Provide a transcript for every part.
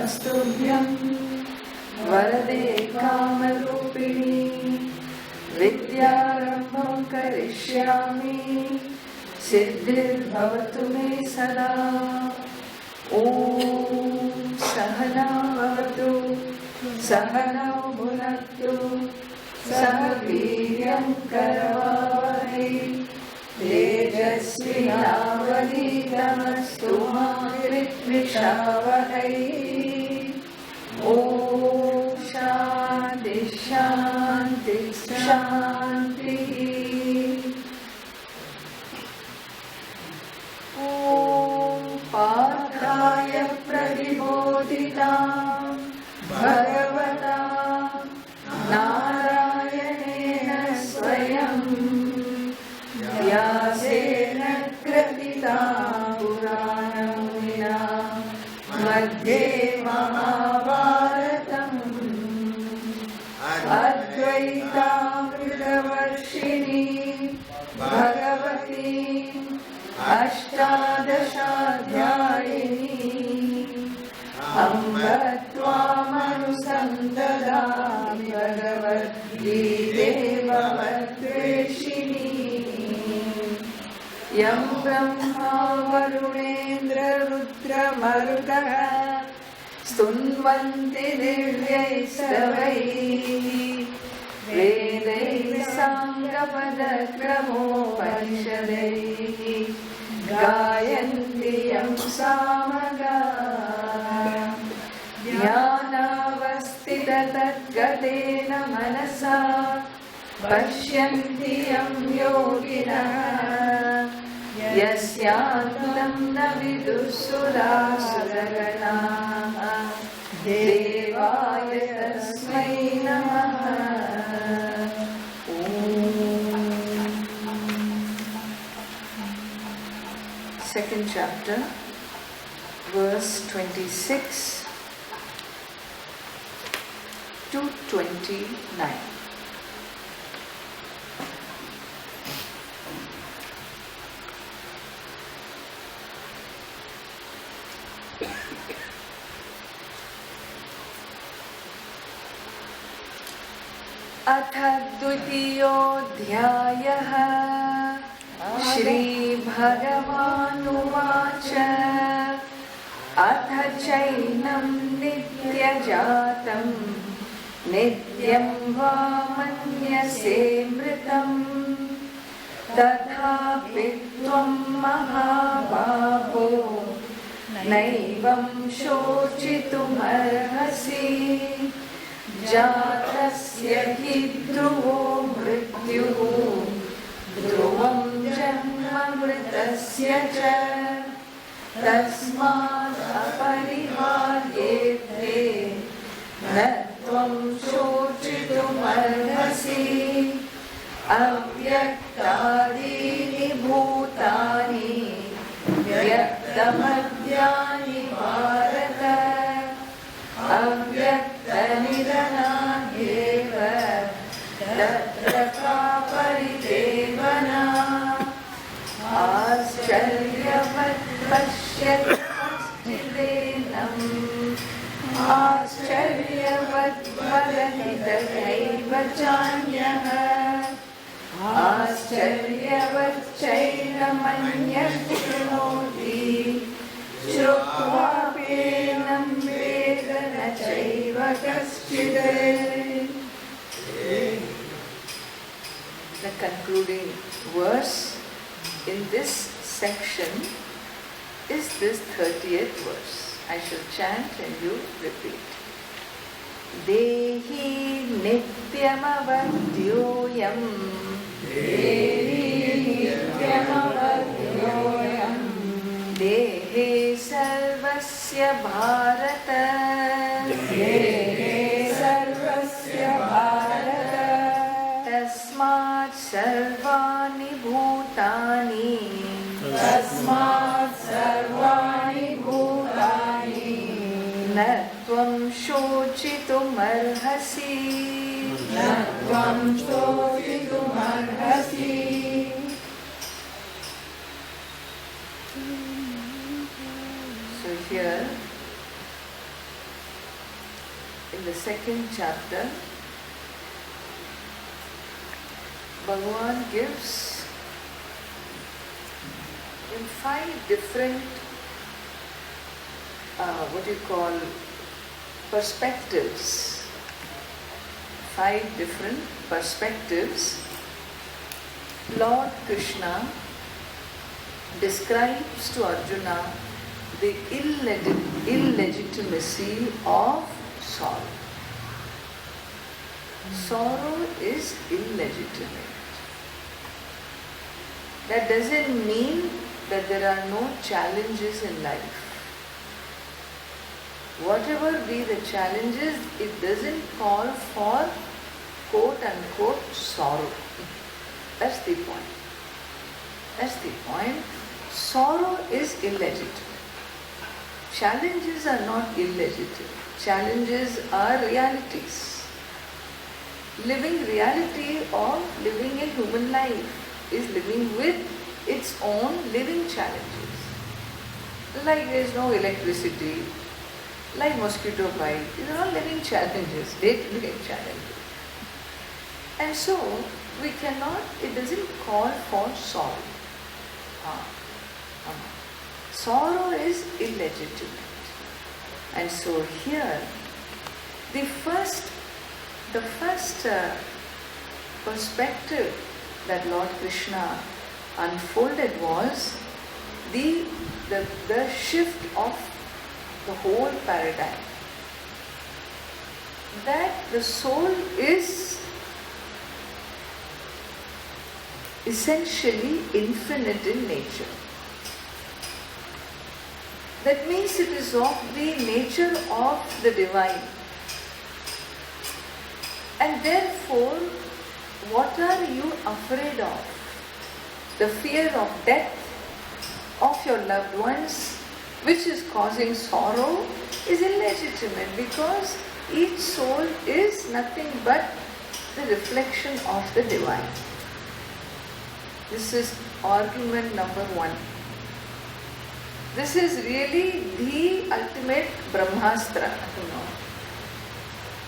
नमस्तुभ्यं वरदे कामरूपिणी विद्यारम्भं करिष्यामि सिद्धिर्भवतु मे सदा। ॐ सहना भवतु सहनौ भुनक्तु सह वीर्यं करवावहै तेजस्विनावधीतमस्तु मा विद्विषावहै। ॐ शान्ति शान्ति शान्तिः। ॐ पार्थाय प्रतिबोधितां भगवता नारायणेन स्वयं व्यासेन ग्रथितां पुराणमुनिना मध्ये महाभारतम् अद्वैतामृतवर्षिणी भगवती अष्टादशाध्यायिनी अम्ब त्वामनुसन्दधामि भगवद्गीते भवद्वेषिणी। यं ब्रह्मा वरुणेन्द्ररुद्रमरुतः स्तुन्वन्ति दिव्यैस्तवैः वेदैः साङ्गपदक्रमोपनिषदैः गायन्ति यं सामगाः। ज्ञानावस्थिततद्गतेन मनसा पश्यन्ति यं योगिनः यस्यान्तं न विदुःसुरासुरगणाः देवाय तस्मै नमः। Second chapter, verse 26 to 29. अथ द्वितीयोऽध्यायः। श्रीभगवानुवाच अथ चैनं नित्यजातं नित्यं वा मन्यसे मृतं तथापि त्वं महाबाहो नैवं शोचितुमर्हसि। जातस्य हि ध्रुवो मृत्युः ध्रुवं जन्म मृतस्य च तस्मात् अपरिहार्येते न त्वं शोचितुमर्हसि। अव्यक्तादीनि भूतानि व्यक्तमद्यानि भारत अव्यक्तनिधनान्येव तत्र का परिदेवना। आश्चर्यवत् पश्यति कश्चिदेनम् आश्चर्यवत् वदति तथैव चान्यः आश्चर्यवच्चैनमन्यः शृणोति श्रुत्वाप्येनं वेद न चैव कश्चित्। The concluding verse in this section is this 30th verse. I shall chant and you repeat. Dehi nityamavadyoyam Dehi nityamavadyoyam Dehe sarvasya bharata Dehe sarvasya bharata Tasmat sarvani bhutani Tasmat sarvani bhutani Na tvam shocitumarhasi Na tvam shocitumarhasi. So here in the second chapter, Bhagavan gives in 5 different, perspectives. 5 different perspectives. Lord Krishna describes to Arjuna the illegitimacy of sorrow. Sorrow is illegitimate. That doesn't mean that there are no challenges in life. Whatever be the challenges, it doesn't call for quote unquote sorrow. That's the point. That's the point. Sorrow is illegitimate. Challenges are not illegitimate. Challenges are realities. Living reality of living a human life is living with its own living challenges. Like there is no electricity, like mosquito bite, these are all living challenges, day-to-day challenges. And so, we cannot, it doesn't call for sorrow. Sorrow is illegitimate. And so here, the first perspective that Lord Krishna unfolded was the shift of the whole paradigm. That the soul is essentially infinite in nature. That means it is of the nature of the divine. And therefore, what are you afraid of? The fear of death of your loved ones, which is causing sorrow, is illegitimate because each soul is nothing but the reflection of the divine. This is argument number 1. This is really the ultimate Brahmastra.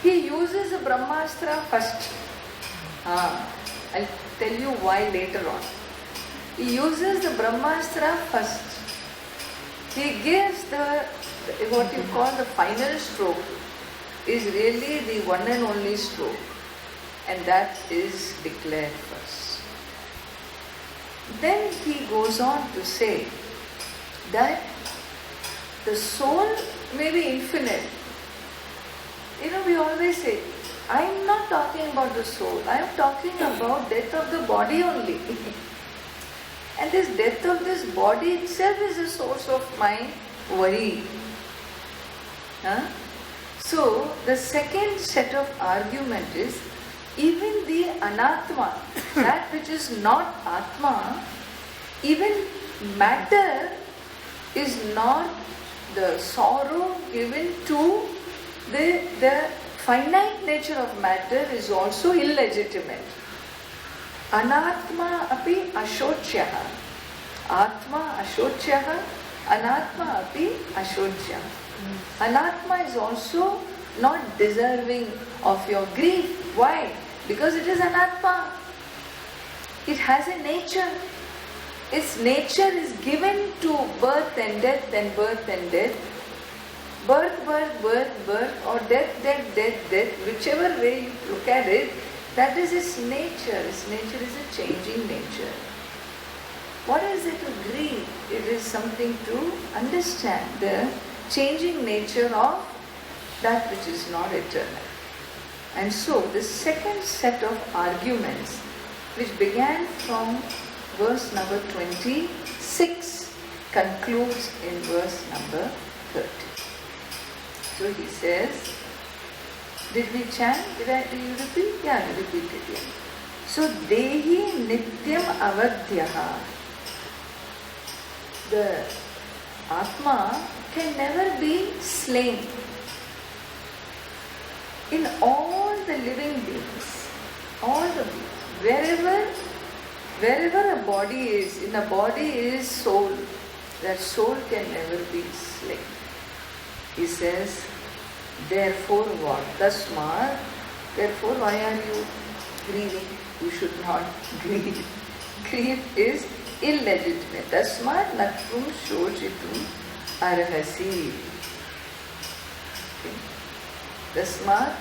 He uses a Brahmastra first. I'll tell you why later on. He uses the Brahmastra first. He gives what you call the final stroke is really the one and only stroke, and that is declared first. Then he goes on to say that the soul may be infinite. We always say, I am not talking about the soul, I am talking about death of the body only. And this death of this body itself is a source of my worry. So, the second set of argument is, even the anatma, that which is not atma, even matter is not the sorrow given to the finite nature of matter is also illegitimate. Anatma api ashocyaha. Atma ashocyaha, anatma api ashocyaha. Anatma is also not deserving of your grief. Why? Because it is anatma. It has a nature. Its nature is given to birth and death and birth and death. Birth, birth, birth, birth, or death, death, death, death, whichever way you look at it, that is its nature. Its nature is a changing nature. What is it to grieve? It is something to understand the changing nature of that which is not eternal. And so the second set of arguments, which began from verse number 26, concludes in verse number 30. So he says, did we chant? Do you repeat? Yeah, we repeat it again. So, Dehi Nityam Avadhyaha. The Atma can never be slain. In all the living beings, all the beings, wherever a body is, in a body is soul. That soul can never be slain. He says, Therefore what? Tasmat, therefore why are you grieving? You should not grieve. Grief is illegitimate. Tasmat natrum shochitum arhasi. Tasmat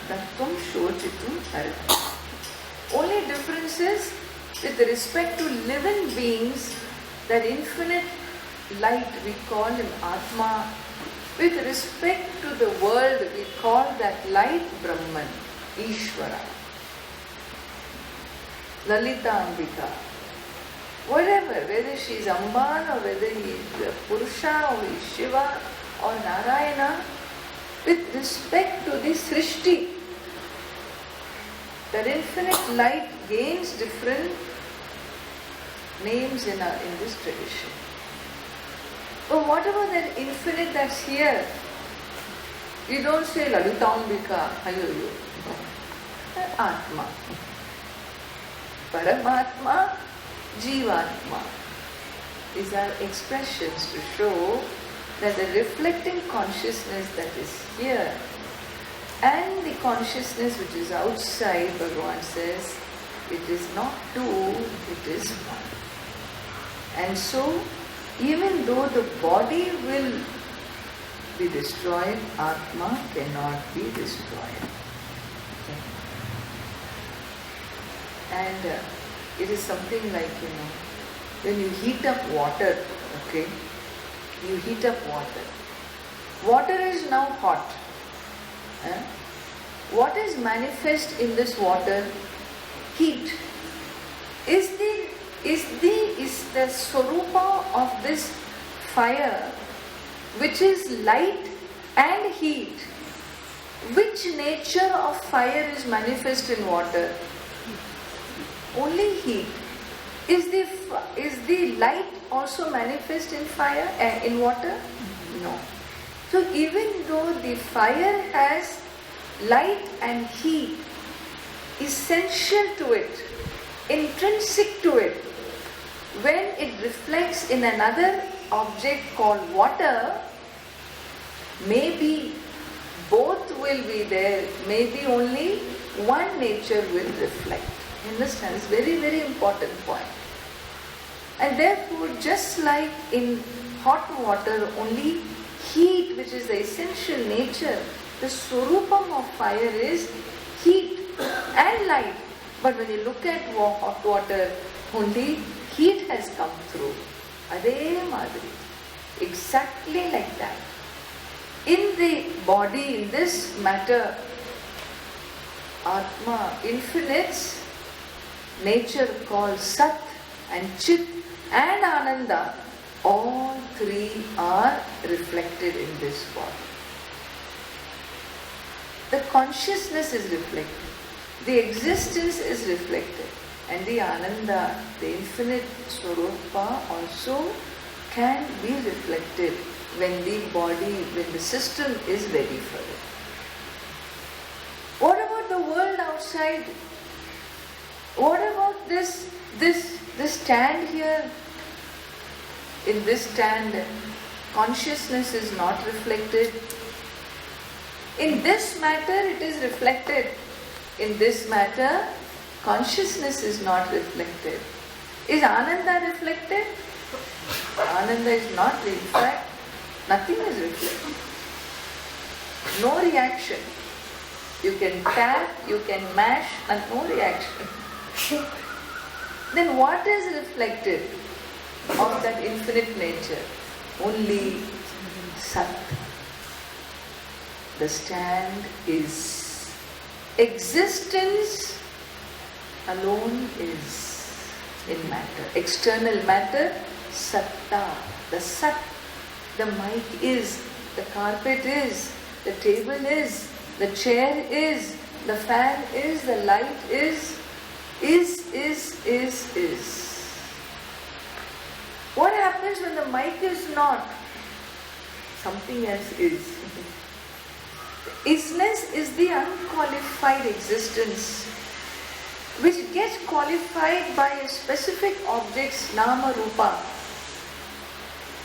natrum shochitum arhasi. Only difference is with respect to living beings, that infinite light we call him Atma. With respect to the world we call that light Brahman, Ishvara, Lalita Ambika. Whatever, whether she is Amban or whether he is Purusha or he is Shiva or Narayana, with respect to the Srishti, that infinite light gains different names in this tradition. But whatever that infinite that's here, you don't say Lalitambika, Hayoyo. Atma. Paramatma, Jivatma. These are expressions to show that the reflecting consciousness that is here and the consciousness which is outside, Bhagavan says, it is not two, it is one. And so, even though the body will be destroyed, Atma cannot be destroyed. Okay. And it is something like, when you heat up water, okay, you heat up water. Water is now hot. What is manifest in this water? Heat. Is the swarupa of this fire, which is light and heat, which nature of fire is manifest in water? Only heat. Is the light also manifest in fire, in water? No. So even though the fire has light and heat essential to it, intrinsic to it, when it reflects in another object called water, maybe both will be there, maybe only one nature will reflect. You understand? It's a very, very important point. And therefore, just like in hot water, only heat, which is the essential nature, the swarupam of fire is heat and light. But when you look at hot water, only heat has come through. Ade madri. Exactly like that. In the body, in this matter, Atma, infinites, nature called Sat and Chit and Ananda, all three are reflected in this body. The consciousness is reflected, the existence is reflected, and the Ananda, the infinite Swarupa also can be reflected when the body, when the system is ready for it. What about the world outside? What about this stand here? In this stand, consciousness is not reflected. In this matter, it is reflected. In this matter, consciousness is not reflected. Is Ananda reflected? Ananda is not. In fact, nothing is reflected. No reaction. You can tap, you can mash, and no reaction. Then what is reflected of that infinite nature? Only Sat. The stand is existence alone is in matter. External matter, Satta. The Sat. The mic is, the carpet is, the table is, the chair is, the fan is, the light is. What happens when the mic is not? Something else is. Isness is the unqualified existence which gets qualified by a specific object's nama rupa.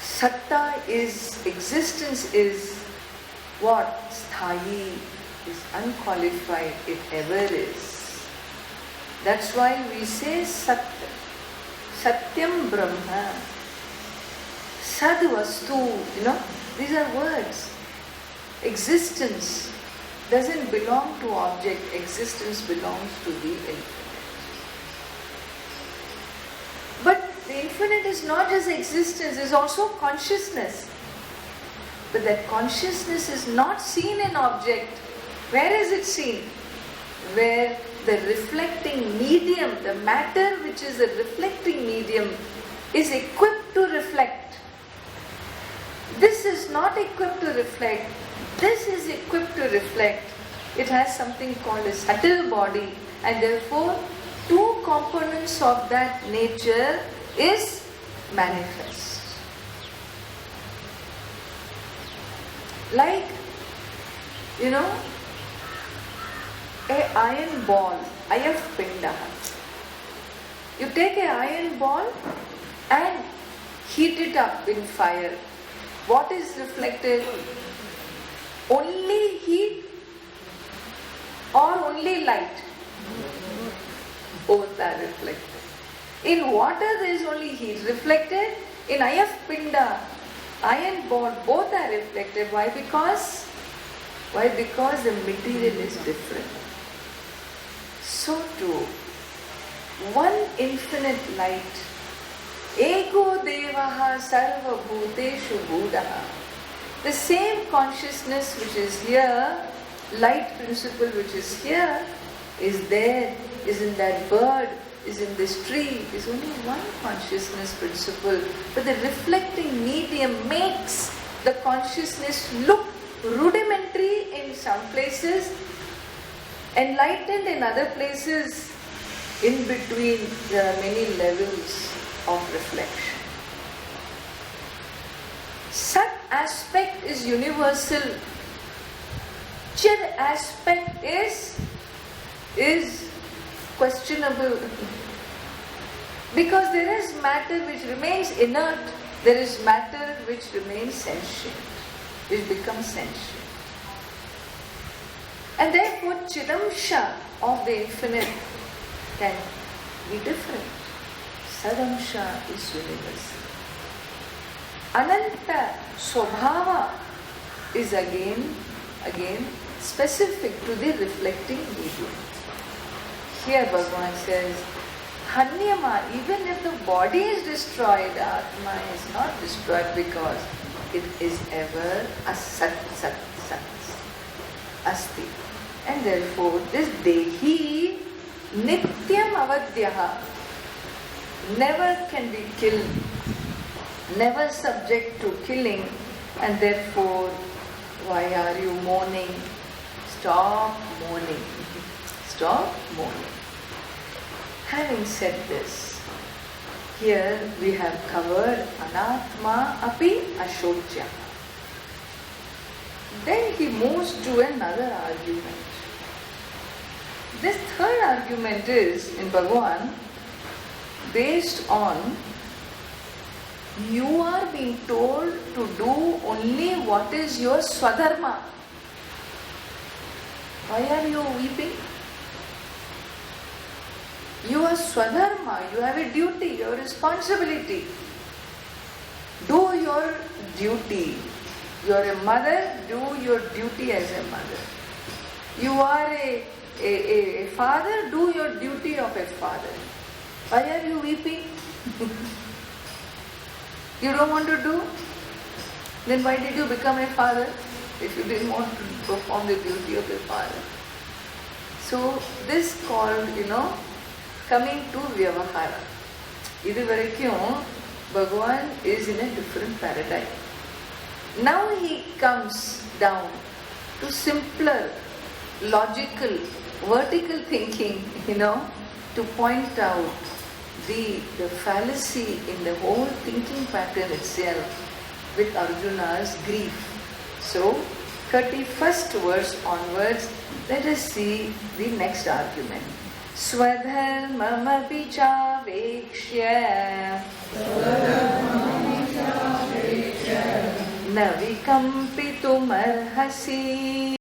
Satta is, existence is. what sthayi is unqualified, it ever is. That's why we say Satya. Satyam Brahma. Sad Vastu, these are words. Existence doesn't belong to object, existence belongs to the infinite. But the infinite is not just existence, it's also consciousness. But that consciousness is not seen in object. Where is it seen? Where the reflecting medium, the matter which is a reflecting medium, is equipped to reflect. This is not equipped to reflect. This is equipped to reflect. It has something called a subtle body, and therefore two components of that nature is manifest. Like, a iron ball, ayafpindaha. You take an iron ball and heat it up in fire. What is reflected? Only heat or only light? Both are reflected. In water there is only heat reflected. In ayafpinda, iron ball, both are reflected. Why? Because the material is different. So too, one infinite light, ego devaha sarva bhuteshu buddha. The same consciousness which is here, light principle which is here, is there, is in that bird, is in this tree, is only one consciousness principle. But the reflecting medium makes the consciousness look rudimentary in some places, enlightened in other places. In between there are many levels of reflection. Sat aspect is universal. Chir aspect is questionable. Because there is matter which remains inert, there is matter which remains sentient, which becomes sentient. And therefore Chidamsha of the infinite can be different. Sadamsha is universal. Ananta Swabhava is again specific to the reflecting medium. Here Bhagavan says, Hanyama, even if the body is destroyed, Atma is not destroyed because it is ever asat, sat, sat, asti. And therefore this Dehi Nityam Avadhyaha never can be killed, never subject to killing, and therefore why are you mourning? Stop mourning. Stop mourning. Having said this, here we have covered Anatma Api Ashocya. Then he moves to another argument. This third argument is, in Bhagavan, based on you are being told to do only what is your swadharma. Why are you weeping? You are swadharma, you have a duty, your responsibility. Do your duty. You are a mother, do your duty as a mother. You are a father, do your duty of a father. Why are you weeping? You don't want to do? Then why did you become a father if you didn't want to perform the duty of a father? So this called, coming to Vyavahara. Iduvaraikkum, Bhagavan is in a different paradigm. Now he comes down to simpler, logical, vertical thinking, to point out the fallacy in the whole thinking pattern itself with Arjuna's grief. So, 31st verse onwards, let us see the next argument. Swadharmamapi chavekshya न विकम्पितुमर्हसि